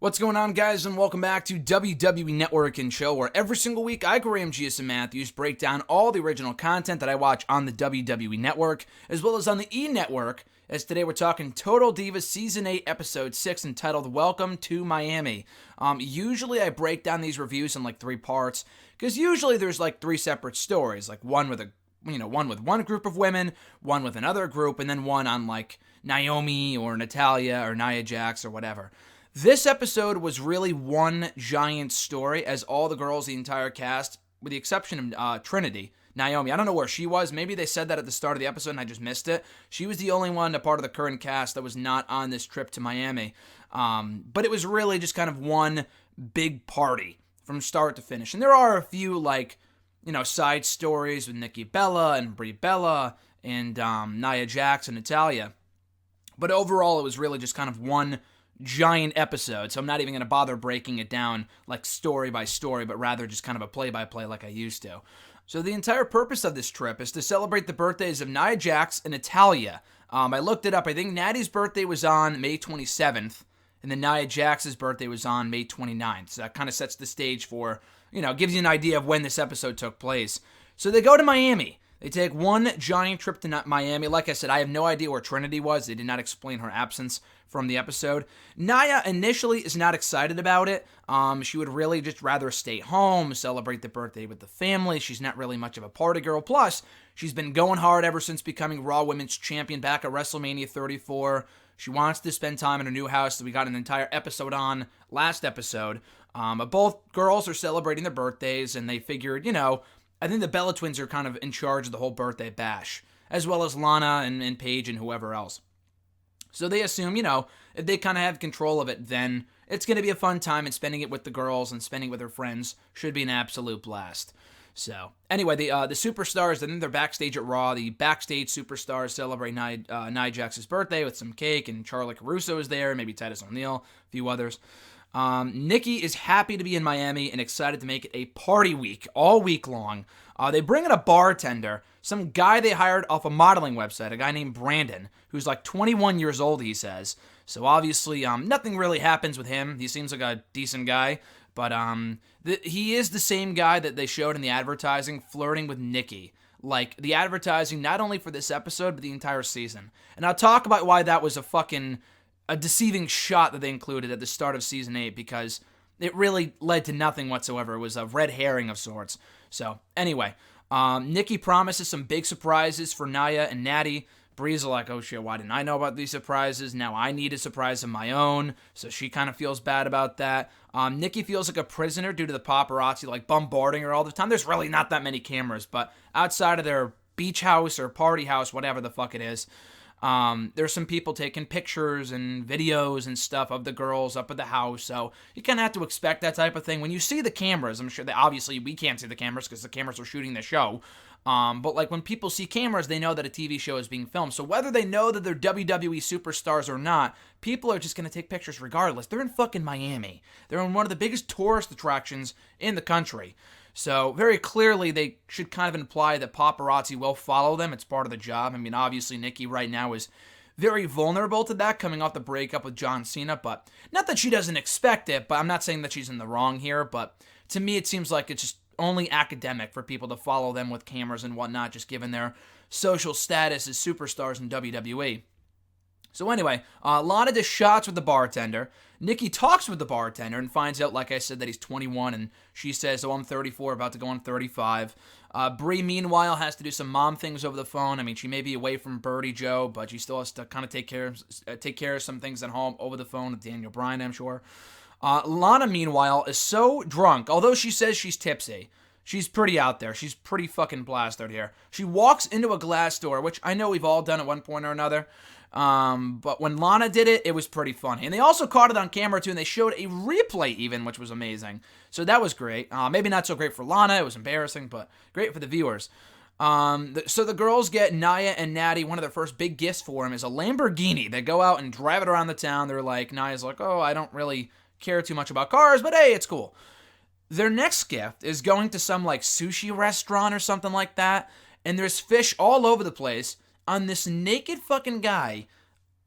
What's going on, guys, and welcome back to WWE Network and Show, where every single week I, Graham Gius and Matthews, break down all the original content that I watch on the WWE Network, as well as on the E! Network, as today we're talking Total Divas Season 8, Episode 6, entitled Welcome to Miami. Usually I break down these reviews in like 3 parts, because usually there's like 3 separate stories, like one with one group of women, one with another group, and then one on like Naomi or Natalya or Nia Jax or whatever. This episode was really one giant story, as all the girls, the entire cast, with the exception of Trinity, Naomi, I don't know where she was. Maybe they said that at the start of the episode and I just missed it. She was the only one, a part of the current cast, that was not on this trip to Miami. But it was really just kind of one big party from start to finish. And there are a few, side stories with Nikki Bella and Brie Bella and Nia Jax and Natalya. But overall, it was really just kind of one giant episode, so I'm not even going to bother breaking it down like story by story, but rather just kind of a play-by-play like I used to. So the entire purpose of this trip is to celebrate the birthdays of Nia Jax and Natalya. I looked it up. I think Natty's birthday was on May 27th, and then Nia Jax's birthday was on May 29th. So that kind of sets the stage for, gives you an idea of when this episode took place. So they go to Miami. They take one giant trip to Miami. Like I said, I have no idea where Trinity was. They did not explain her absence from the episode. Nia initially is not excited about it. She would really just rather stay home, celebrate the birthday with the family. She's not really much of a party girl. Plus, she's been going hard ever since becoming Raw Women's Champion back at WrestleMania 34. She wants to spend time in her new house that we got an entire episode on last episode. But both girls are celebrating their birthdays, and they figured, I think the Bella Twins are kind of in charge of the whole birthday bash, as well as Lana and Paige and whoever else. So they assume, if they kind of have control of it, then it's going to be a fun time, and spending it with the girls and spending it with their friends should be an absolute blast. So, anyway, the superstars, I think they're backstage at Raw. The backstage superstars celebrate Nia Jax's birthday with some cake, and Charlie Caruso is there, maybe Titus O'Neil, a few others. Nikki is happy to be in Miami and excited to make it a party week all week long. They bring in a bartender, some guy they hired off a modeling website, a guy named Brandon, who's like 21 years old, he says. So obviously, nothing really happens with him. He seems like a decent guy, but he is the same guy that they showed in the advertising flirting with Nikki. Like, the advertising not only for this episode, but the entire season. And I'll talk about why that was a deceiving shot that they included at the start of Season 8, because it really led to nothing whatsoever. It was a red herring of sorts. So, anyway, Nikki promises some big surprises for Nia and Natty. Brie's like, oh shit, why didn't I know about these surprises? Now I need a surprise of my own. So she kind of feels bad about that. Nikki feels like a prisoner due to the paparazzi, bombarding her all the time. There's really not that many cameras, but outside of their beach house or party house, whatever the fuck it is, there's some people taking pictures and videos and stuff of the girls up at the house, so you kind of have to expect that type of thing. When you see the cameras, I'm sure that obviously we can't see the cameras because the cameras are shooting the show, but when people see cameras, they know that a TV show is being filmed, so whether they know that they're WWE superstars or not, people are just going to take pictures regardless. They're in fucking Miami. They're in one of the biggest tourist attractions in the country. So, very clearly, they should kind of imply that paparazzi will follow them. It's part of the job. I mean, obviously, Nikki right now is very vulnerable to that, coming off the breakup with John Cena, but not that she doesn't expect it, but I'm not saying that she's in the wrong here, but to me, it seems like it's just only academic for people to follow them with cameras and whatnot, just given their social status as superstars in WWE. So anyway, Lana does shots with the bartender. Nikki talks with the bartender and finds out, like I said, that he's 21, and she says, oh, I'm 34, about to go on 35. Brie, meanwhile, has to do some mom things over the phone. I mean, she may be away from Birdie Joe, but she still has to kind of take care of some things at home over the phone with Daniel Bryan, I'm sure. Lana, meanwhile, is so drunk, although she says she's tipsy. She's pretty out there. She's pretty fucking blasted here. She walks into a glass door, which I know we've all done at one point or another. But when Lana did it, it was pretty funny. And they also caught it on camera too, and they showed a replay even, which was amazing. So that was great. Maybe not so great for Lana. It was embarrassing, but great for the viewers. So the girls get Nia and Natty. One of their first big gifts for him is a Lamborghini. They go out and drive it around the town. They're like, Nia's like, oh, I don't really care too much about cars, but hey, it's cool. Their next gift is going to some sushi restaurant or something like that, and there's fish all over the place on this naked fucking guy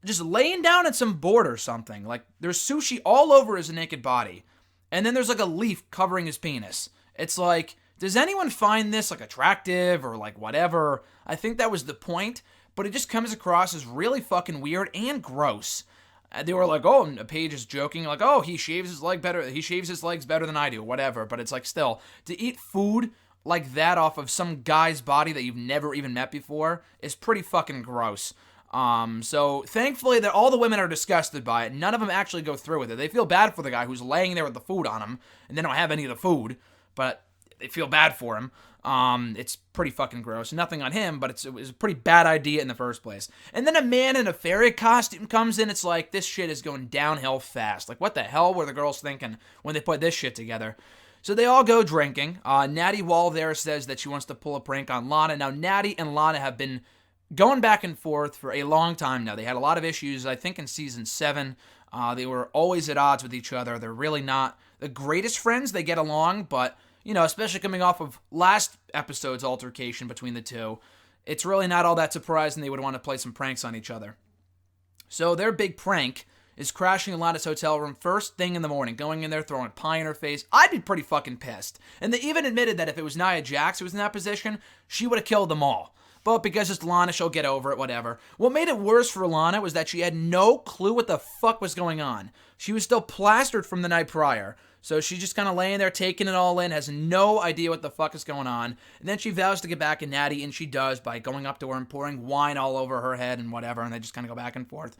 just laying down at some board or something. Like, there's sushi all over his naked body. And then there's like a leaf covering his penis. It's like, does anyone find this like attractive or like whatever? I think that was the point. But it just comes across as really fucking weird and gross. They were like, oh, Paige is joking, like, oh, he shaves his legs better than I do, whatever. But it's like, still, to eat food like that off of some guy's body that you've never even met before is pretty fucking gross. So thankfully that all the women are disgusted by it. None of them actually go through with it. They feel bad for the guy who's laying there with the food on him, and they don't have any of the food, but they feel bad for him. It's pretty fucking gross. Nothing on him, but it was a pretty bad idea in the first place. And then a man in a fairy costume comes in. It's like, this shit is going downhill fast. Like, what the hell were the girls thinking when they put this shit together? So they all go drinking. Natty Wall there says that she wants to pull a prank on Lana. Now, Natty and Lana have been going back and forth for a long time now. They had a lot of issues, I think, in season 7. They were always at odds with each other. They're really not the greatest friends. They get along, but, you know, especially coming off of last episode's altercation between the two, it's really not all that surprising they would want to play some pranks on each other. So their big prank is crashing Lana's hotel room first thing in the morning, going in there, throwing pie in her face. I'd be pretty fucking pissed. And they even admitted that if it was Nia Jax who was in that position, she would have killed them all. But because it's Lana, she'll get over it, whatever. What made it worse for Lana was that she had no clue what the fuck was going on. She was still plastered from the night prior. So she's just kind of laying there, taking it all in, has no idea what the fuck is going on. And then she vows to get back at Natty, and she does by going up to her and pouring wine all over her head and whatever, and they just kind of go back and forth.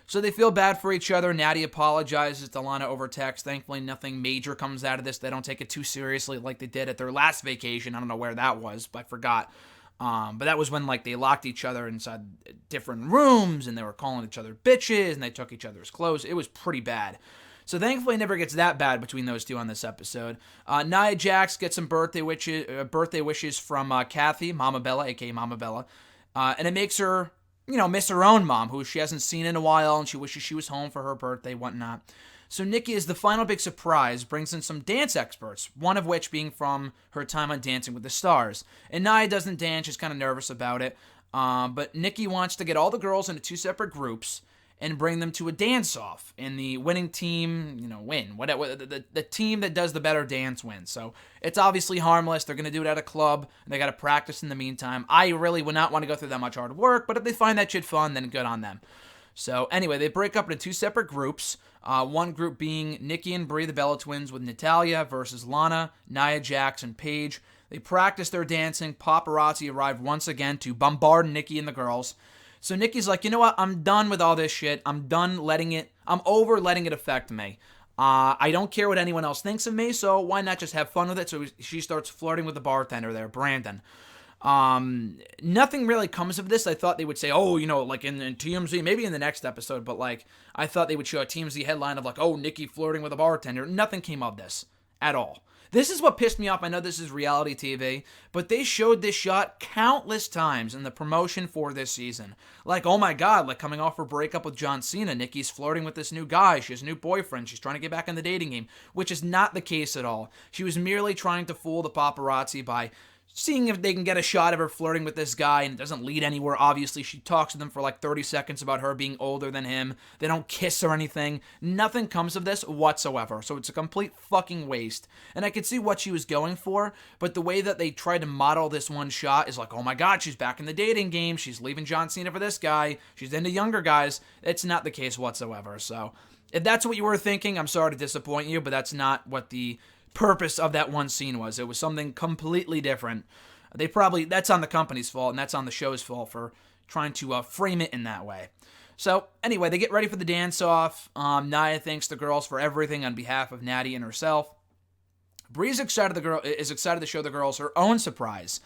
So they feel bad for each other. Natty apologizes to Lana over text. Thankfully, nothing major comes out of this. They don't take it too seriously like they did at their last vacation. I don't know where that was, but I forgot. But that was when, like, they locked each other inside different rooms, and they were calling each other bitches, and they took each other's clothes. It was pretty bad. So thankfully, it never gets that bad between those two on this episode. Nia Jax gets some birthday wishes from Kathy, Mama Bella, a.k.a. Mama Bella. And it makes her, you know, miss her own mom, who she hasn't seen in a while, and she wishes she was home for her birthday, whatnot. So Nikki, is the final big surprise, brings in some dance experts, one of which being from her time on Dancing with the Stars. And Nia doesn't dance, she's kind of nervous about it. But Nikki wants to get all the girls into 2 separate groups and bring them to a dance-off. And the winning team, you know, win. Whatever, the team that does the better dance wins. So it's obviously harmless. They're going to do it at a club. And they got to practice in the meantime. I really would not want to go through that much hard work, but if they find that shit fun, then good on them. So anyway, they break up into 2 separate groups. One group being Nikki and Brie, the Bella Twins, with Natalya versus Lana, Nia Jax, and Paige. They practice their dancing. Paparazzi arrive once again to bombard Nikki and the girls. So Nikki's like, you know what? I'm done with all this shit. I'm over letting it affect me. I don't care what anyone else thinks of me, so why not just have fun with it? So she starts flirting with the bartender there, Brandon. Nothing really comes of this. I thought they would say, oh, you know, like in TMZ, maybe in the next episode, but like, I thought they would show a TMZ headline of like, oh, Nikki flirting with a bartender. Nothing came of this at all. This is what pissed me off. I know this is reality TV, but they showed this shot countless times in the promotion for this season. Like, oh my God, like coming off her breakup with John Cena, Nikki's flirting with this new guy. She has a new boyfriend. She's trying to get back in the dating game, which is not the case at all. She was merely trying to fool the paparazzi by seeing if they can get a shot of her flirting with this guy, and it doesn't lead anywhere. Obviously, she talks to them for like 30 seconds about her being older than him. They don't kiss or anything. Nothing comes of this whatsoever. So it's a complete fucking waste. And I could see what she was going for, but the way that they tried to model this one shot is like, oh my God, she's back in the dating game. She's leaving John Cena for this guy. She's into younger guys. It's not the case whatsoever. So if that's what you were thinking, I'm sorry to disappoint you, but that's not what the purpose of that one scene was. It was something completely different. That's on the company's fault, and that's on the show's fault for trying to frame it in that way. So anyway, they get ready for the dance-off. Nia thanks the girls for everything on behalf of Natty and herself. Bree is excited to show the girls her own surprise,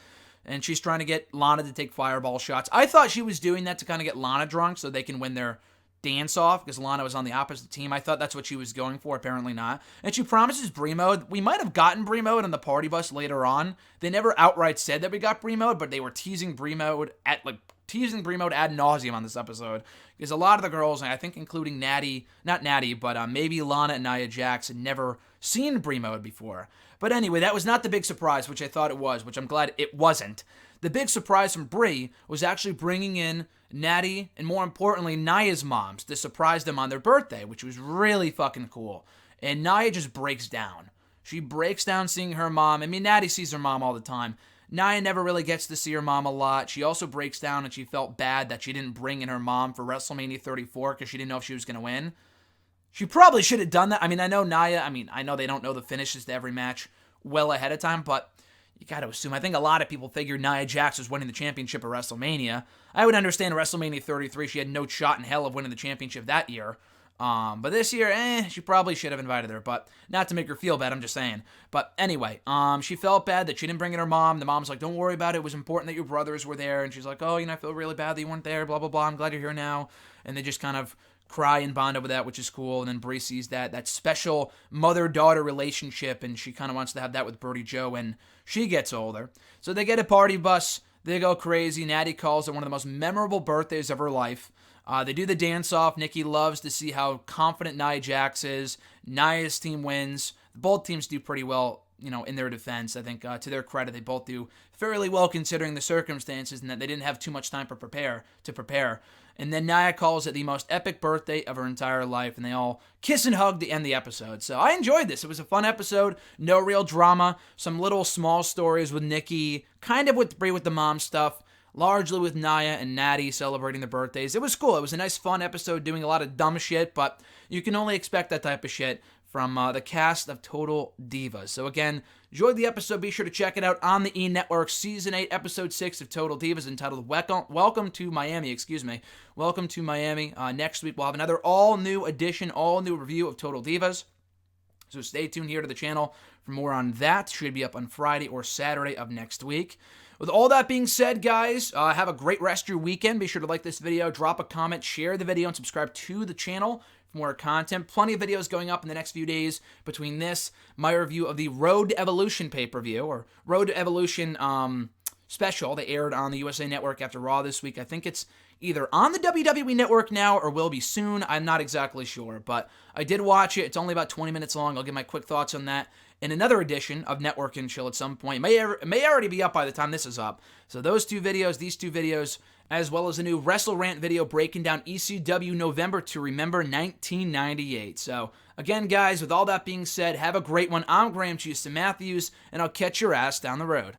and she's trying to get Lana to take fireball shots. I thought she was doing that to kind of get Lana drunk so they can win their dance off because Lana was on the opposite team. I thought that's what she was going for. Apparently not. And she promises Brie mode. We might have gotten Brie mode on the party bus later on. They never outright said that we got Brie mode, but they were teasing Brie mode at like teasing Brie Mode ad nauseum on this episode, because a lot of the girls, and I think including not Natty, but maybe Lana and Nia Jax, had never seen Brie Mode before. But anyway, that was not the big surprise, which I thought it was, which I'm glad it wasn't. The big surprise from Brie was actually bringing in Natty and, more importantly, Nia's moms to surprise them on their birthday, which was really fucking cool. And Nia just breaks down. She breaks down seeing her mom. I mean, Natty sees her mom all the time. Nia never really gets to see her mom a lot. She also breaks down and she felt bad that she didn't bring in her mom for WrestleMania 34 because she didn't know if she was going to win. She probably should have done that. I mean, I know I know they don't know the finishes to every match well ahead of time, but you got to assume. I think a lot of people figured Nia Jax was winning the championship at WrestleMania. I would understand WrestleMania 33. She had no shot in hell of winning the championship that year. But this year, she probably should have invited her, but not to make her feel bad, I'm just saying. But anyway, she felt bad that she didn't bring in her mom. The mom's like, don't worry about it. It was important that your brothers were there. And she's like, oh, I feel really bad that you weren't there, blah, blah, blah. I'm glad you're here now. And they just kind of cry and bond over that, which is cool. And then Brie sees that special mother-daughter relationship, and she kind of wants to have that with Birdie Joe when she gets older. So they get a party bus. They go crazy. Natty calls it one of the most memorable birthdays of her life. They do the dance-off. Nikki loves to see how confident Nia Jax is. Nia's team wins. Both teams do pretty well, in their defense. I think, to their credit, they both do fairly well considering the circumstances and that they didn't have too much time to prepare. And then Nia calls it the most epic birthday of her entire life, and they all kiss and hug to end the episode. So I enjoyed this. It was a fun episode. No real drama. Some little small stories with Nikki, kind of with Brie with the mom stuff. Largely with Nia and Natty celebrating their birthdays. It was cool. It was a nice, fun episode doing a lot of dumb shit, but you can only expect that type of shit from the cast of Total Divas. So again, enjoyed the episode. Be sure to check it out on the E! Network. Season 8, Episode 6 of Total Divas, entitled Welcome to Miami. Welcome to Miami. Next week, we'll have another all-new edition, all-new review of Total Divas. So stay tuned here to the channel for more on that. Should be up on Friday or Saturday of next week. With all that being said, guys, have a great rest of your weekend. Be sure to like this video, drop a comment, share the video, and subscribe to the channel for more content. Plenty of videos going up in the next few days between this, my review of the Road to Evolution pay-per-view, or Road to Evolution special. They aired on the USA Network after Raw this week. I think it's either on the WWE Network now or will be soon. I'm not exactly sure, but I did watch it. It's only about 20 minutes long. I'll give my quick thoughts on that in another edition of Network and Chill at some point. It may already be up by the time this is up. So these two videos, as well as a new Wrestle Rant video breaking down ECW November to Remember 1998. So again, guys, with all that being said, have a great one. I'm Graham Matthews, and I'll catch your ass down the road.